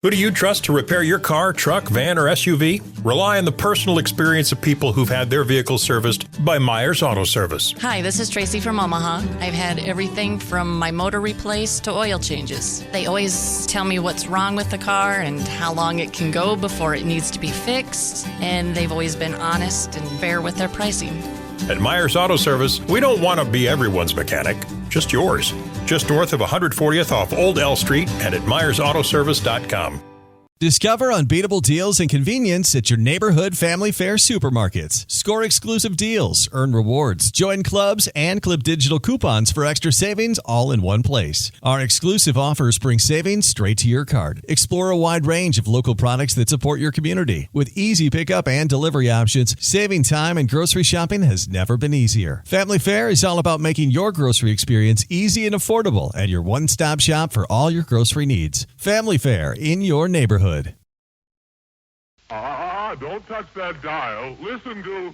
Who do you trust to repair your car, truck, van, or SUV? Rely on the personal experience of people who've had their vehicles serviced by Myers Auto Service. Hi, this is Tracy from Omaha. I've had everything from my motor replaced to oil changes. They always tell me what's wrong with the car and how long it can go before it needs to be fixed, and they've always been honest and fair with their pricing. At Myers Auto Service, we don't want to be everyone's mechanic, just yours. Just north of 140th off Old L Street and at MyersAutoservice.com. Discover unbeatable deals and convenience at your neighborhood family fare supermarkets. Score exclusive deals, earn rewards, join clubs, and clip digital coupons for extra savings all in one place. Our exclusive offers bring savings straight to your card. Explore a wide range of local products that support your community. With easy pickup and delivery options, saving time and grocery shopping has never been easier. Family Fare is all about making your grocery experience easy and affordable at your one-stop shop for all your grocery needs. Family Fare in your neighborhood. Don't touch that dial. Listen to...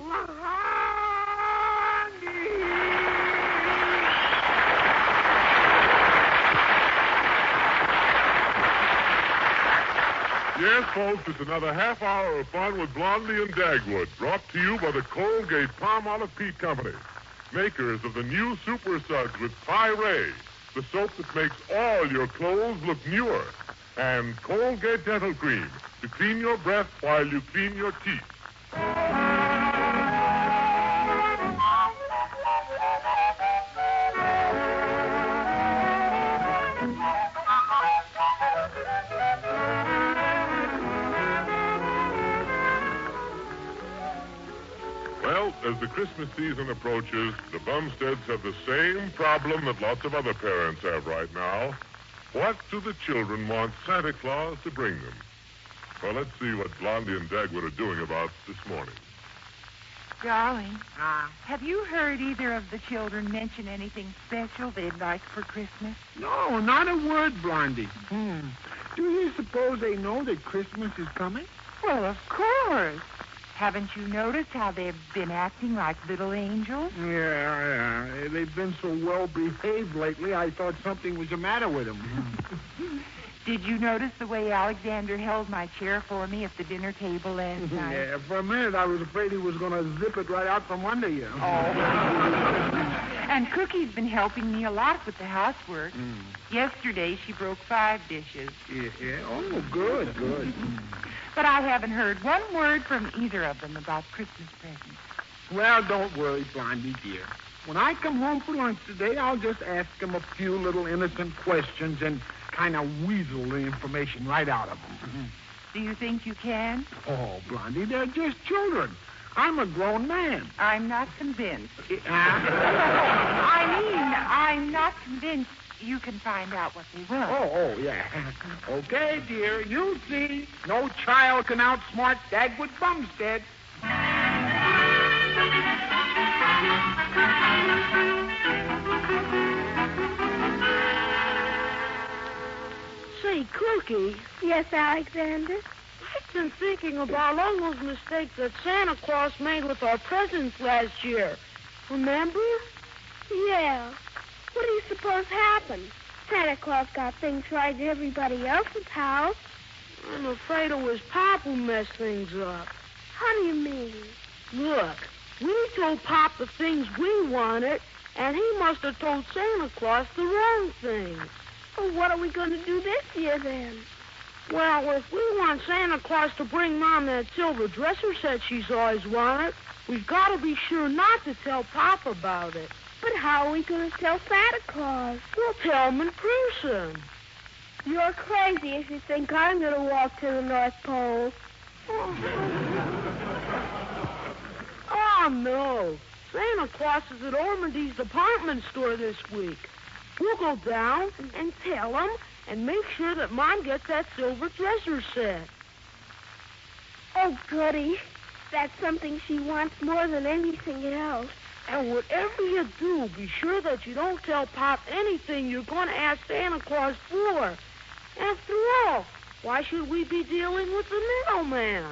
Yes, folks, it's another half hour of fun with Blondie and Dagwood, brought to you by the Colgate Palmolive Peat Company, makers of the new Super Suds with Pyrade, the soap that makes all your clothes look newer, and Colgate Dental Cream to clean your breath while you clean your teeth. Well, as the Christmas season approaches, the Bumsteads have the same problem that lots of other parents have right now. What do the children want Santa Claus to bring them? Well, let's see what Blondie and Dagwood are doing about this morning. Darling, have you heard either of the children mention anything special they'd like for Christmas? No, not a word, Blondie. Do you suppose they know that Christmas is coming? Well, of course. Haven't you noticed how they've been acting like little angels? Yeah. They've been so well behaved lately, I thought something was the matter with them. Did you notice the way Alexander held my chair for me at the dinner table last night? Yeah, for a minute I was afraid he was going to zip it right out from under you. Oh. And Cookie's been helping me a lot with the housework. Yesterday she broke 5 dishes. Yeah. Oh, good. But I haven't heard one word from either of them about Christmas presents. Well, don't worry, Blondie, dear. When I come home for lunch today, I'll just ask them a few little innocent questions and kind of weasel the information right out of them. Do you think you can? Oh, Blondie, they're just children. I'm a grown man. I'm not convinced. I'm not convinced you can find out what they want. Oh, yeah. Okay, dear, you'll see. No child can outsmart Dagwood Bumstead. Say, Cookie. Yes, Alexander? I've been thinking about all those mistakes that Santa Claus made with our presents last year. Remember? Yeah. What do you suppose happened? Santa Claus got things right at everybody else's house. I'm afraid it was Pop who messed things up. How do you mean? Look, we told Pop the things we wanted, and he must have told Santa Claus the wrong things. Well, what are we going to do this year, then? Well, if we want Santa Claus to bring Mom that silver dresser set she's always wanted, we've got to be sure not to tell Pop about it. But how are we going to tell Santa Claus? We'll tell him in person. You're crazy if you think I'm going to walk to the North Pole. Oh, no. Santa Claus is at Ormondy's department store this week. We'll go down and tell him and make sure that Mom gets that silver dresser set. Oh, goody. That's something she wants more than anything else. And whatever you do, be sure that you don't tell Pop anything you're going to ask Santa Claus for. After all, why should we be dealing with the middleman?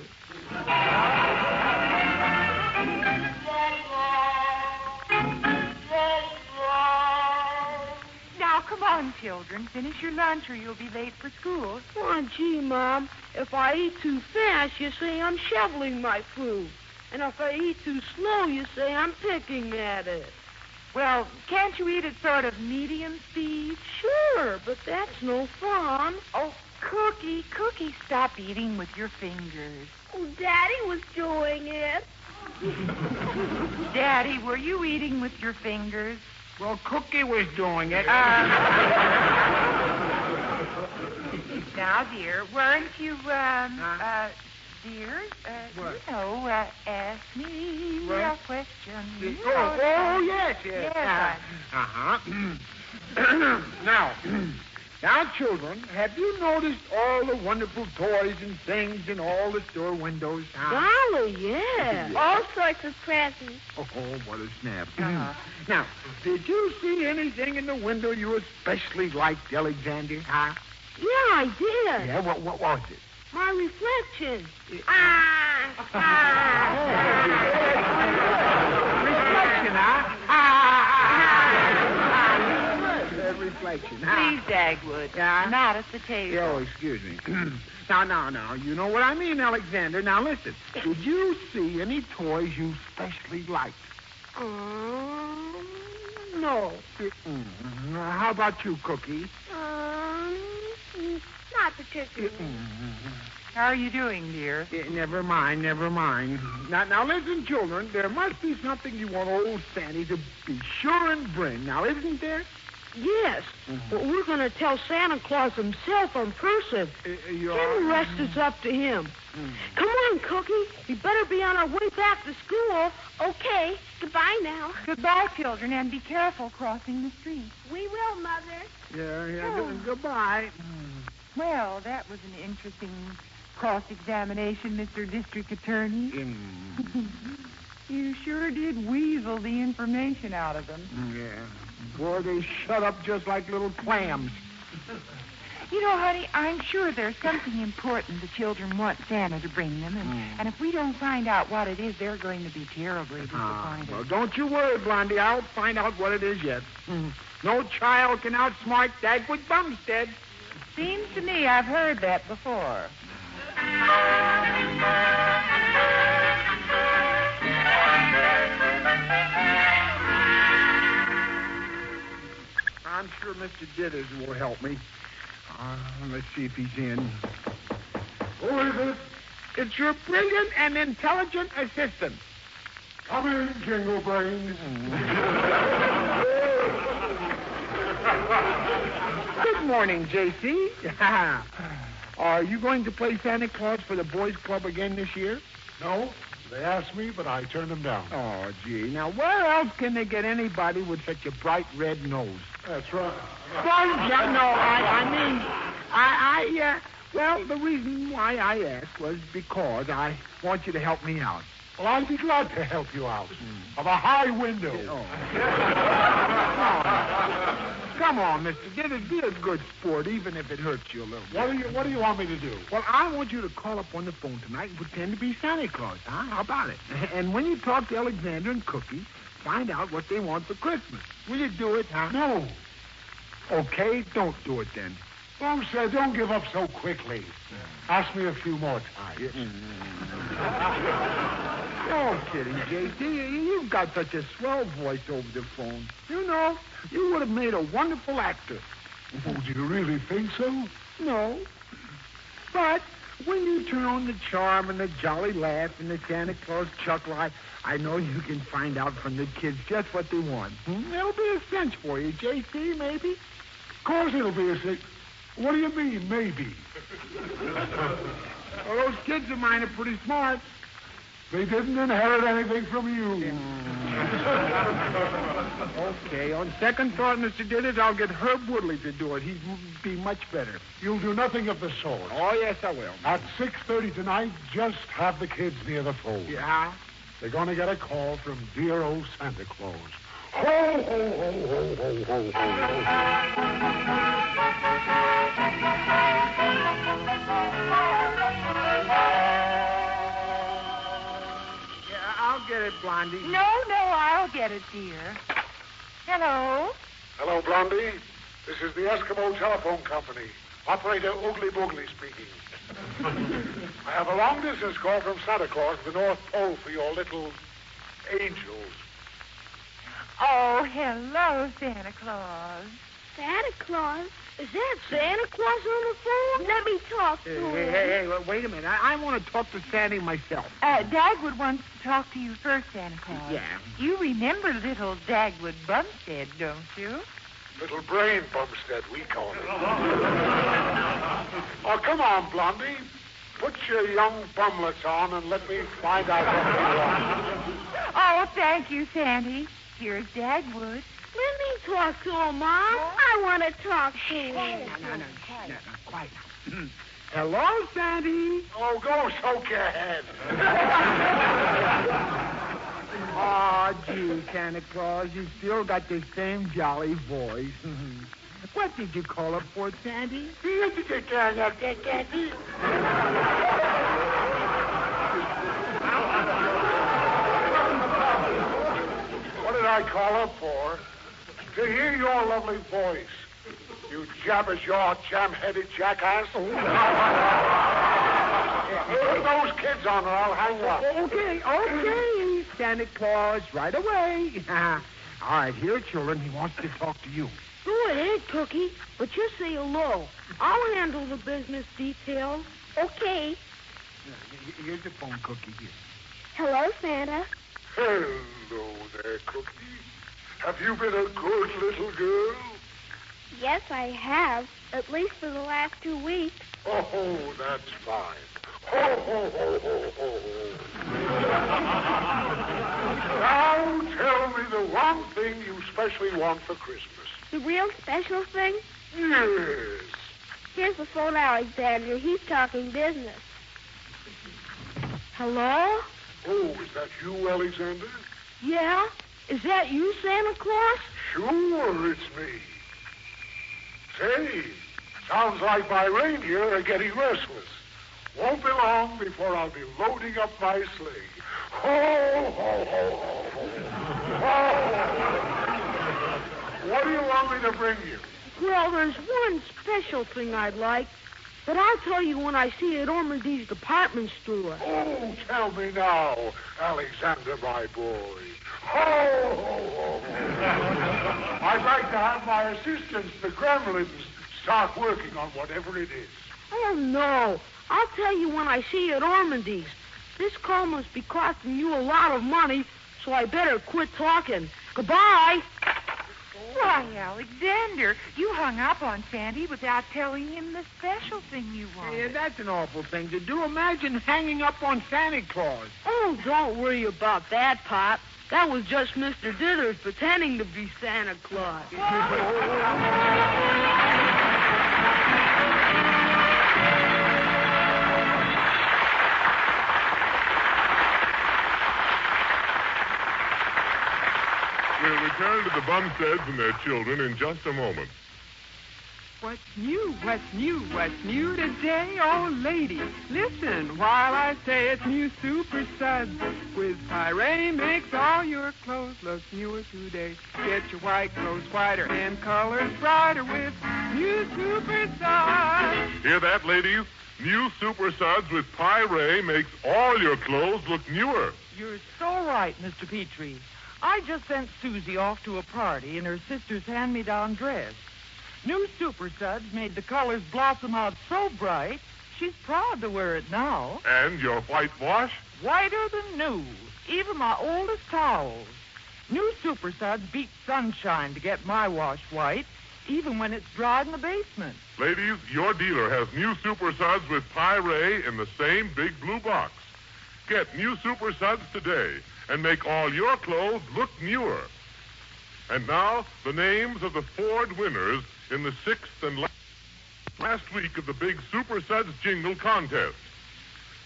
Now, come on, children. Finish your lunch or you'll be late for school. Oh, gee, Mom. If I eat too fast, you say I'm shoveling my food. And if I eat too slow, you say I'm picking at it. Well, can't you eat at sort of medium speed? Sure, but that's no fun. Oh, Cookie, stop eating with your fingers. Oh, Daddy was doing it. Daddy, were you eating with your fingers? Well, Cookie was doing it. Now, dear, weren't you, dear, ask me a question. Yes. Yes, Now, children, have you noticed all the wonderful toys and things in all the store windows? Golly, yeah. All sorts of presents. Oh, what a snap. Now, did you see anything in the window you especially liked, Alexander? Huh? Yeah, I did. Yeah, what was it? My reflection. Reflection, huh? Reflection, huh? Please, Dagwood. Yeah? Not at the table. Oh, excuse me. Now, you know what I mean, Alexander. Now, listen. Did you see any toys you especially liked? No. How about you, Cookie? Not particularly. How are you doing, dear? Never mind. Now, listen, children. There must be something you want old Sandy to be sure and bring. Now, isn't there? Yes, but we're going to tell Santa Claus himself in person. Then the rest is up to him. Come on, Cookie. We better be on our way back to school. Okay, goodbye now. Goodbye, children, and be careful crossing the street. We will, Mother. Goodbye. Well, that was an interesting cross-examination, Mr. District Attorney. You sure did weasel the information out of them. Yeah. Boy, they shut up just like little clams. You know, honey, I'm sure there's something important the children want Santa to bring them, and if we don't find out what it is, they're going to be terribly disappointed. Well, don't you worry, Blondie. I'll find out what it is yet. No child can outsmart Dagwood Bumstead. Seems to me I've heard that before. I'm sure Mr. Ditters will help me. Let's see if he's in. Who is it? It's your brilliant and intelligent assistant. Come in, Jingle Brains. Good morning, J.C. Are you going to play Santa Claus for the Boys Club again this year? No, they asked me, but I turned them down. Oh, gee. Now, where else can they get anybody with such a bright red nose? That's right. Well, the reason why I asked was because I want you to help me out. Well, I'd be glad to help you out. Of a high window. Come on, Mr. Ditters, be a good sport, even if it hurts you a little bit. What do you want me to do? Well, I want you to call up on the phone tonight and pretend to be Santa Claus, huh? How about it? And when you talk to Alexander and Cookie, find out what they want for Christmas. Will you do it, huh? No. Okay, don't do it then. Bumstead, don't give up so quickly. Ask me a few more times. Oh, kidding, J.C. You've got such a swell voice over the phone. You know, you would have made a wonderful actor. Oh, do you really think so? No. But when you turn on the charm and the jolly laugh and the Santa Claus chuckle, I know you can find out from the kids just what they want. It'll be a cinch for you, J.C., maybe? Of course it'll be a cinch. What do you mean, maybe? Well, those kids of mine are pretty smart. They didn't inherit anything from you. Okay, on second thought, Mr. Ditters, I'll get Herb Woodley to do it. He'd be much better. You'll do nothing of the sort. Oh, yes, I will. At 6:30 tonight, just have the kids near the phone. Yeah? They're going to get a call from dear old Santa Claus. Ho, ho, ho, ho, ho, ho, ho, I'll get it, Blondie. No, I'll get it, dear. Hello? Hello, Blondie. This is the Eskimo Telephone Company. Operator Oogly Boogly speaking. I have a long-distance call from Santa Claus to the North Pole for your little angels. Oh, hello, Santa Claus. Santa Claus? Is that Santa Claus on the phone? Let me talk to him. Hey, wait a minute. I want to talk to Sandy myself. Dagwood wants to talk to you first, Santa Claus. Yeah. You remember little Dagwood Bumstead, don't you? Little brain bumstead, we call it. Oh, come on, Blondie. Put your young bumlets on and let me find out what you want. Oh, thank you, Sandy. Here's Dagwood. Let me talk to him, Mom. I want to talk to him. No, quiet. Hello, Sandy. Oh, go soak your head. Oh, gee, Santa Claus, you still got the same jolly voice. What did you call up for, Sandy? What did I call up for? To hear your lovely voice. You jabber-jawed, jam-headed jackass. Put those kids on or I'll hang up. Okay, Santa Claus, right away. All right, here, children, he wants to talk to you. Go ahead, Cookie, but just say hello. I'll handle the business details. Okay. Here's the phone, Cookie. Here. Hello, Santa. Hello there, Cookie. Have you been a good little girl? Yes, I have. At least for the last 2 weeks. Oh, that's fine. Ho, ho, ho, ho, ho. Now tell me the one thing you specially want for Christmas. The real special thing? Yes. Here's the phone, Alexander. He's talking business. Hello? Oh, is that you, Alexander? Yeah? Is that you, Santa Claus? Sure, it's me. Say, sounds like my reindeer are getting restless. Won't be long before I'll be loading up my sleigh. Ho, ho, ho, ho, ho. What do you want me to bring you? Well, there's one special thing I'd like, but I'll tell you when I see it at Ormondy's department store. Oh, tell me now, Alexander, my boy. Ho, ho, ho, ho. I'd like to have my assistants, the gremlins, start working on whatever it is. Oh, no. I'll tell you when I see you at Ormondy's. This call must be costing you a lot of money, so I better quit talking. Goodbye. Why, Alexander, you hung up on Sandy without telling him the special thing you wanted. Yeah, that's an awful thing to do. Imagine hanging up on Santa Claus. Oh, don't worry about that, Pop. That was just Mr. Dithers pretending to be Santa Claus. We'll return to the Bumsteads and their children in just a moment. What's new? What's new? What's new today? Oh, lady, listen while I say it's new Super Suds. With Pyrene makes all your clothes look newer today. Get your white clothes whiter and colors brighter with new Super Suds. Hear that, ladies? New Super Suds with Pyrene makes all your clothes look newer. You're so right, Mr. Petrie. I just sent Susie off to a party in her sister's hand-me-down dress. New Super Suds made the colors blossom out so bright, she's proud to wear it now. And your whitewash? Whiter than new, even my oldest towels. New Super Suds beat sunshine to get my wash white, even when it's dry in the basement. Ladies, your dealer has new Super Suds with Pyrene in the same big blue box. Get new Super Suds today and make all your clothes look newer. And now, the names of the Ford winners in the sixth and last week of the big Super Suds Jingle Contest.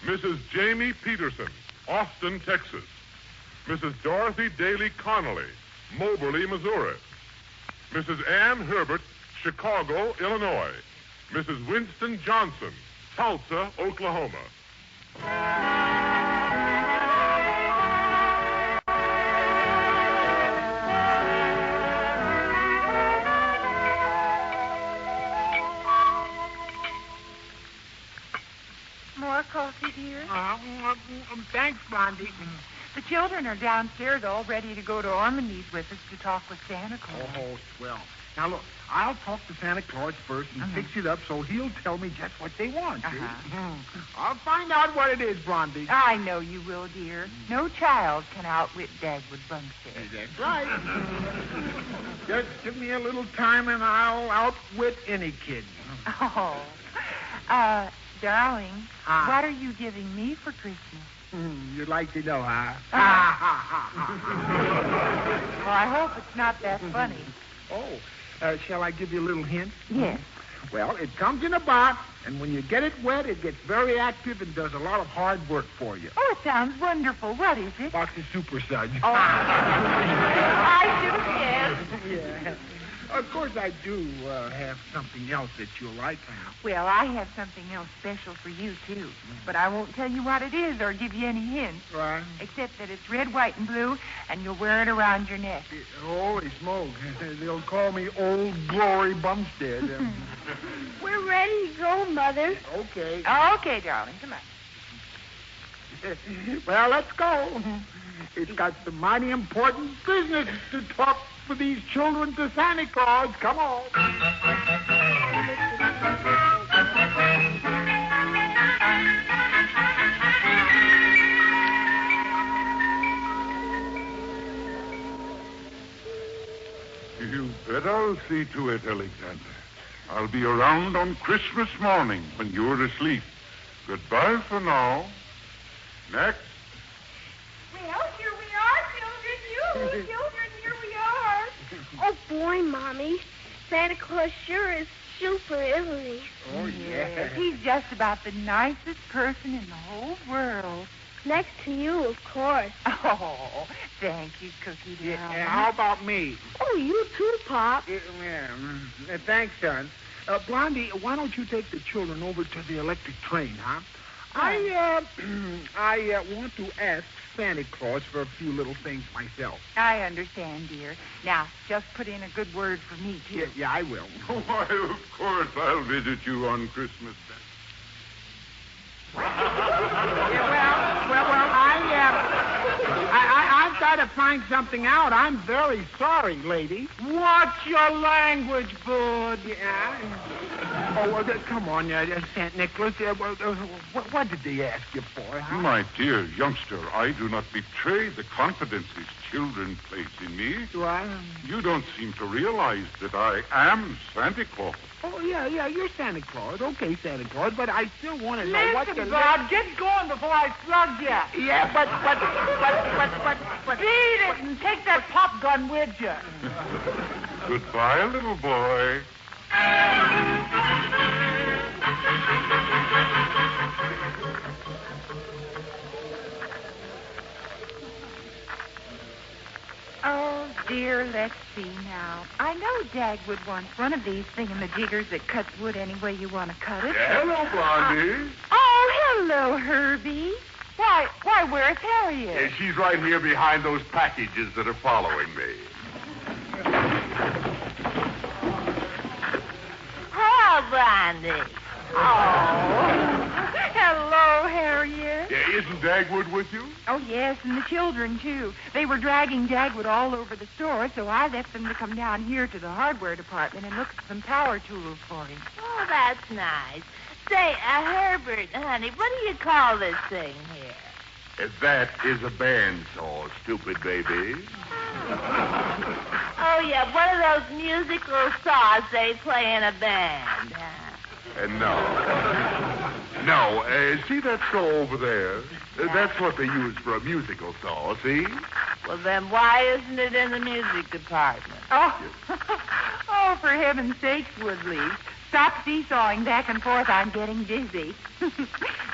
Mrs. Jamie Peterson, Austin, Texas. Mrs. Dorothy Daly Connolly, Moberly, Missouri. Mrs. Ann Herbert, Chicago, Illinois. Mrs. Winston Johnson, Tulsa, Oklahoma. More coffee, dear? Thanks, Blondie. The children are downstairs all ready to go to Ormondy's with us to talk with Santa Claus. Oh, swell. Now, look, I'll talk to Santa Claus first and fix it up so he'll tell me just what they want, see? I'll find out what it is, Blondie. I know you will, dear. No child can outwit Dagwood Bumstead. That's right. Just give me a little time and I'll outwit any kid. Oh. Darling, what are you giving me for Christmas? You'd like to know, huh? Well, I hope it's not that funny. Oh, shall I give you a little hint? Yes. Well, it comes in a box, and when you get it wet, it gets very active and does a lot of hard work for you. Oh, it sounds wonderful. What is it? Box of Super Suds. Oh. I should have guessed. Yeah. Of course, I do have something else that you'll like. Well, I have something else special for you, too. But I won't tell you what it is or give you any hints. Right. Except that it's red, white, and blue, and you'll wear it around your neck. Holy smoke. They'll call me Old Glory Bumstead. We're ready to go, Mother. Okay. Okay, darling. Come on. Well, let's go. It's got some mighty important business to talk for these children to Santa Claus. Come on. You bet I'll see to it, Alexander. I'll be around on Christmas morning when you're asleep. Goodbye for now. Next. Well, here we are, children. You children, here we are. Oh, boy, Mommy. Santa Claus sure is super, isn't he? Oh, yeah. He's just about the nicest person in the whole world. Next to you, of course. Oh, thank you, Cookie. Yeah, how about me? Oh, you too, Pop. Thanks, son. Blondie, why don't you take the children over to the electric train, huh? I want to ask Santa Claus for a few little things myself. I understand, dear. Now, just put in a good word for me, too. Yeah, I will. Why, of course, I'll visit you on Christmas Day. I've got to find something out. I'm very sorry, lady. Watch your language, bud. Yeah. Oh, come on, St. Nicholas. What did they ask you for, huh? My dear youngster, I do not betray the confidences children place in me. Do I? You don't seem to realize that I am Santa Claus. Oh, yeah, you're Santa Claus. Okay, Santa Claus, but I still want to know what Listen, Bob, get going before I slug you. Yeah, but... Beat it and take that pop gun with you. Goodbye, little boy. Oh, dear, let's see now. I know Dagwood wants one of these thingamajiggers that cuts wood any way you want to cut it. Hello, Blondie. Oh, hello, Herbie. Why, where's Harriet? She's right here behind those packages that are following me. Hello, Blondie. Oh, hello, Harriet. Yeah, isn't Dagwood with you? Oh, yes, and the children, too. They were dragging Dagwood all over the store, so I left them to come down here to the hardware department and look at some power tools for him. Oh, that's nice. Say, Herbert, honey, what do you call this thing here? That is a bandsaw, stupid baby. Oh, yeah, one of those musical saws they play in a band. No, see that saw over there? That's what they use for a musical saw, see? Well, then why isn't it in the music department? Oh, oh, for heaven's sakes, Woodley. Stop seesawing back and forth. I'm getting dizzy.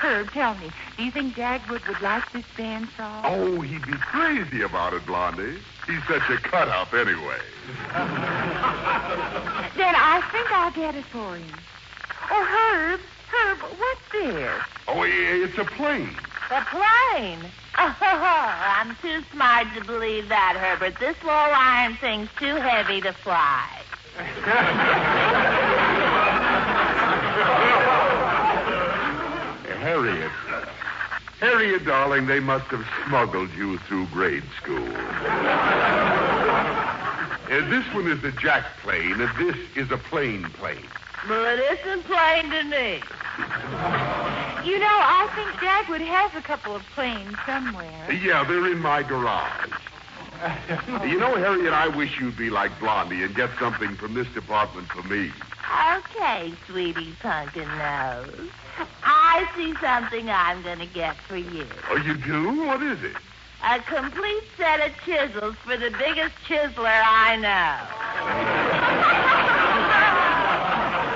Herb, tell me, do you think Dagwood would like this bandsaw? Oh, he'd be crazy about it, Blondie. He's such a cut-up anyway. Then I think I'll get it for him. Oh, Herb, what's this? Oh, it's a plane. The plane? Oh, I'm too smart to believe that, Herbert. This little iron thing's too heavy to fly. Harriet. Harriet, darling, they must have smuggled you through grade school. This one is a jack plane, and this is a plain plane. Well, it isn't plain to me. You know, I think Dagwood has a couple of planes somewhere. Yeah, they're in my garage. You know, Harriet, I wish you'd be like Blondie and get something from this department for me. Okay, sweetie pumpkin nose. I see something I'm going to get for you. Oh, you do? What is it? A complete set of chisels for the biggest chiseler I know.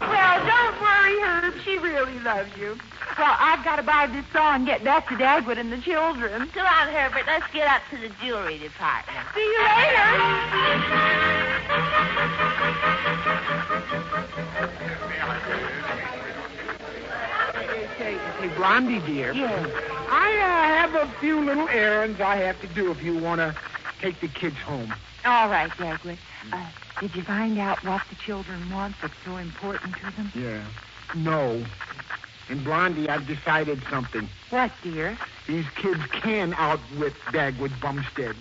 Well, don't worry, Herb. She really loves you. Well, I've got to buy this saw and get back to Dagwood and the children. Come on, Herbert. Let's get up to the jewelry department. See you later. Hey, Blondie, dear. Yes. I have a few little errands I have to do if you want to take the kids home. All right, Dagwood. Did you find out what the children want that's so important to them? Yeah. No. And, Blondie, I've decided something. What, dear? These kids can outwit Dagwood Bumstead.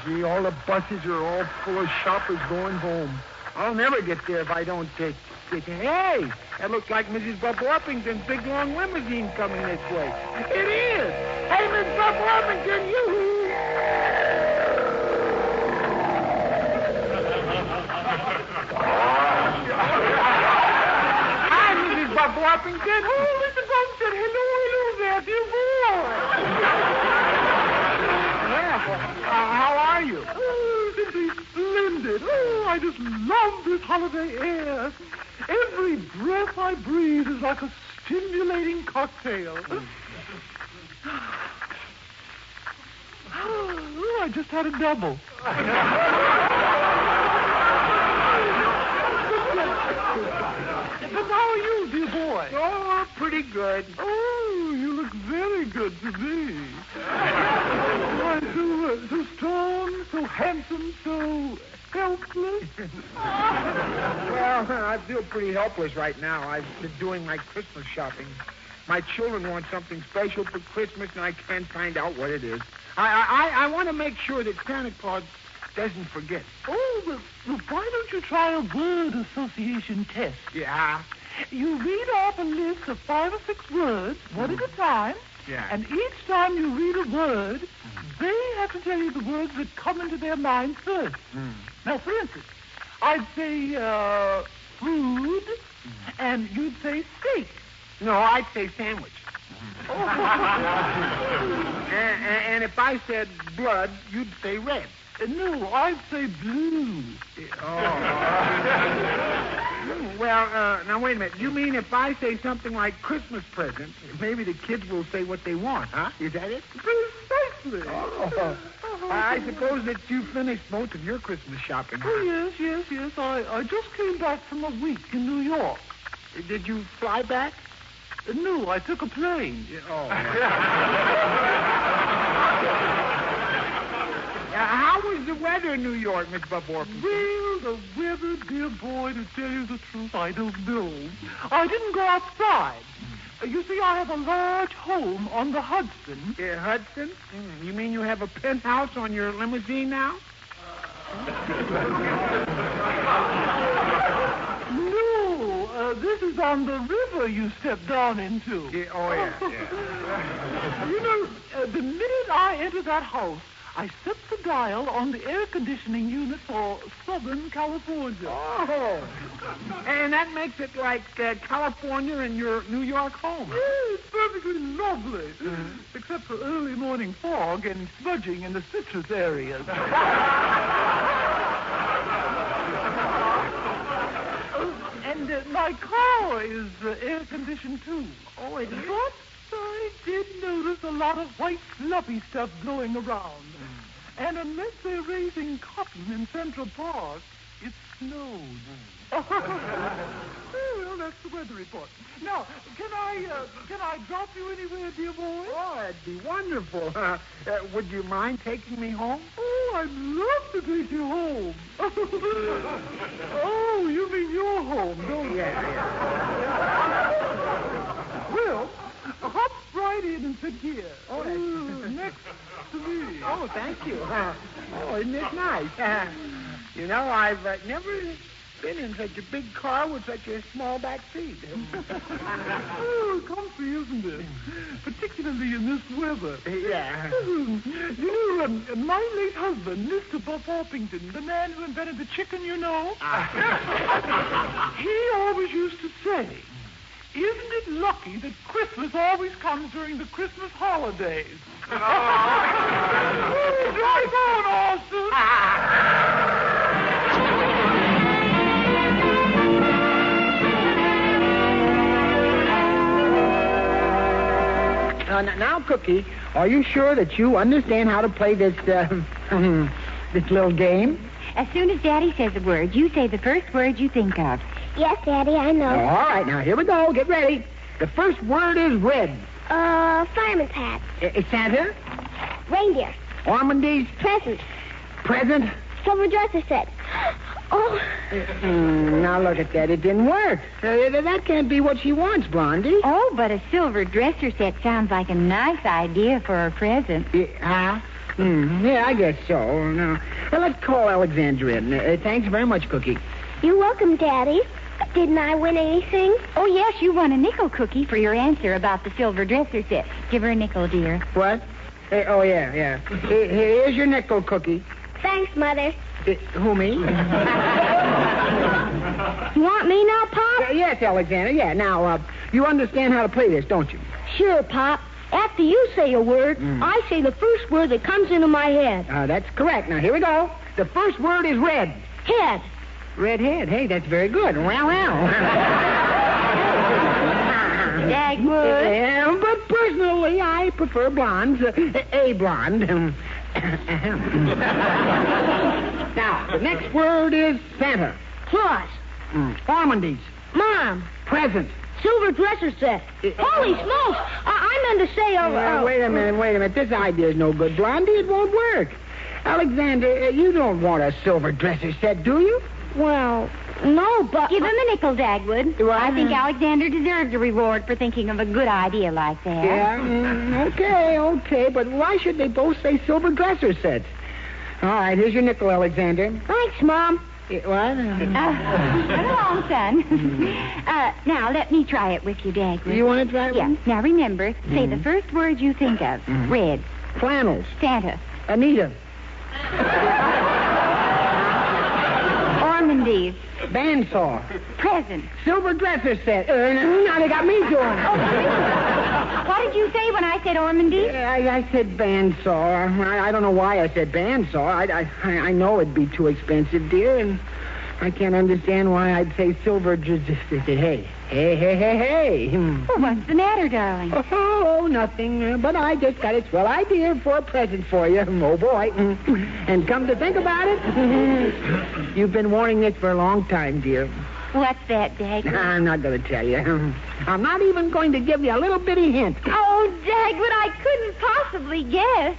Gee, all the buses are all full of shoppers going home. I'll never get there if I don't take... Hey, that looks like Mrs. Bub Orpington's big long limousine coming this way. It is! Hey, Miss Bub Orpington, you... Hi, Mrs. Bub Orpington. Oh, Mr. Bumstead, hello there, dear boy. How are you? Oh, simply splendid. Oh, I just love this holiday air. Every breath I breathe is like a stimulating cocktail. Oh, I just had a double. But how are you, dear boy? Oh, pretty good. Oh, you look very good to me. Why, so strong, so handsome, so helpless. Well, I feel pretty helpless right now. I've been doing my Christmas shopping. My children want something special for Christmas, and I can't find out what it is. I want to make sure that Santa Claus doesn't forget. Oh, well, why don't you try a word association test? Yeah? You read off a list of 5 or 6 words, one at a time. Yeah. And each time you read a word, they have to tell you the words that come into their mind first. Now, for instance, I'd say food, and you'd say steak. No, I'd say sandwich. And if I said blood, you'd say red. No, I'd say blue. Well, now, wait a minute. You mean if I say something like Christmas present, maybe the kids will say what they want, huh? Is that it? Precisely. I suppose that you finished most of your Christmas shopping. Oh, yes. I just came back from a week in New York. Did you fly back? No, I took a plane. How was the weather in New York, Miss Bub Orpington? Well, the weather, dear boy, to tell you the truth, I don't know. I didn't go outside. You see, I have a large home on the Hudson. Hudson? You mean you have a penthouse on your limousine now? No, this is on the river you stepped down into. Yeah. You know, the minute I enter that house, I set the dial on the air conditioning unit for Southern California. Oh. And that makes it like California in your New York home. Yeah, it's perfectly lovely. Except for early morning fog and smudging in the citrus areas. And my car is air-conditioned, too. Oh, it is? But I did notice a lot of white fluffy stuff blowing around. And unless they're raising cotton in Central Park, it snowed. Well, that's the weather report. Now, can I drop you anywhere, dear boy? Oh, that'd be wonderful. Would you mind taking me home? Oh, Oh, I'd love to take you home. Oh, you mean your home, don't you? Yeah. Well, hop right in and sit here. Oh, next to me. Oh, thank you. Oh, isn't it nice? You know, I've never been in such a big car with such a small back seat. Oh, comfy, isn't it? Particularly in this weather. Yeah. You know, my late husband, Mr. Buff Orpington, the man who invented the chicken, you know, he always used to say, isn't it lucky that Christmas always comes during the Christmas holidays? Oh, drive on, Austin. Now, Cookie, are you sure that you understand how to play this this little game? As soon as Daddy says a word, you say the first word you think of. Yes, Daddy, I know. All right, now, here we go. Get ready. The first word is red. Fireman's hat. Santa? Reindeer. Ormondies? Present. Present? Silver dresser set. Oh. Now, look at that. It didn't work. That can't be what she wants, Blondie. Oh, but a silver dresser set sounds like a nice idea for a present. Yeah, I guess so. No. Well, let's call Alexandra in. Thanks very much, Cookie. You're welcome, Daddy. Didn't I win anything? Oh, yes, you won a nickel, Cookie, for your answer about the silver dresser set. Give her a nickel, dear. What? Oh, yeah. Here's your nickel, Cookie. Thanks, Mother. Who, me? You want me now, Pop? Yes, Alexander, yeah. Now, you understand how to play this, don't you? Sure, Pop. After you say a word, I say the first word that comes into my head. That's correct. Now, here we go. The first word is red. Head. Red head. Hey, that's very good. Wow. Dagwood. Yeah, but personally, I prefer blondes. A blonde. Now, the next word is Santa. Claus. Ormondies. Mom. Present. Silver dresser set. Holy smokes! I meant to say... Wait a minute. This idea is no good, Blondie. It won't work. Alexander, you don't want a silver dresser set, do you? Well, no, but... Give him a nickel, Dagwood. What? I think Alexander deserves a reward for thinking of a good idea like that. Yeah, okay, but why should they both say silver dresser sets? All right, here's your nickel, Alexander. Thanks, Mom. What? Run along, son. Now, let me try it with you, Dagwood. You want to try it? Yeah. Now, remember, say the first word you think of. Red. Flannels. Santa. Anita. Ormondies. Bandsaw. Present. Silver dresser set. Now they got me doing it. What did you say when I said Ormondies? I said bandsaw. I don't know why I said bandsaw. I know it'd be too expensive, dear, and I can't understand why I'd say silver. Hey. Well, what's the matter, darling? Oh, nothing. But I just got a swell idea for a present for you. Oh, boy. And come to think about it, you've been wanting this for a long time, dear. What's that, Dagwood? I'm not going to tell you. I'm not even going to give you a little bitty hint. Oh, Dagwood, I couldn't possibly guess.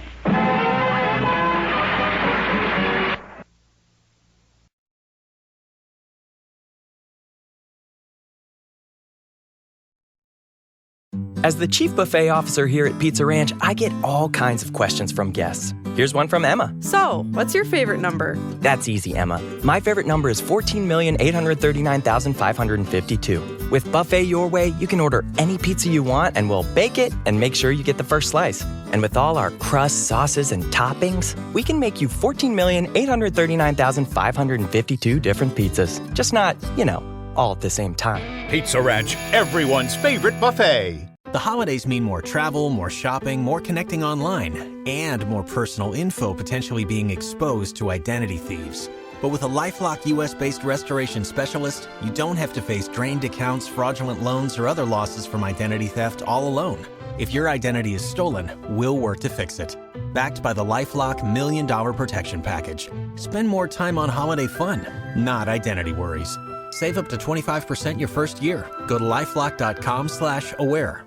As the chief buffet officer here at Pizza Ranch, I get all kinds of questions from guests. Here's one from Emma. So, what's your favorite number? That's easy, Emma. My favorite number is 14,839,552. With Buffet Your Way, you can order any pizza you want, and we'll bake it and make sure you get the first slice. And with all our crusts, sauces, and toppings, we can make you 14,839,552 different pizzas. Just not, all at the same time. Pizza Ranch, everyone's favorite buffet. The holidays mean more travel, more shopping, more connecting online, and more personal info potentially being exposed to identity thieves. But with a LifeLock US-based restoration specialist, you don't have to face drained accounts, fraudulent loans, or other losses from identity theft all alone. If your identity is stolen, we'll work to fix it. Backed by the LifeLock $1 Million Protection Package. Spend more time on holiday fun, not identity worries. Save up to 25% your first year. Go to LifeLock.com/aware.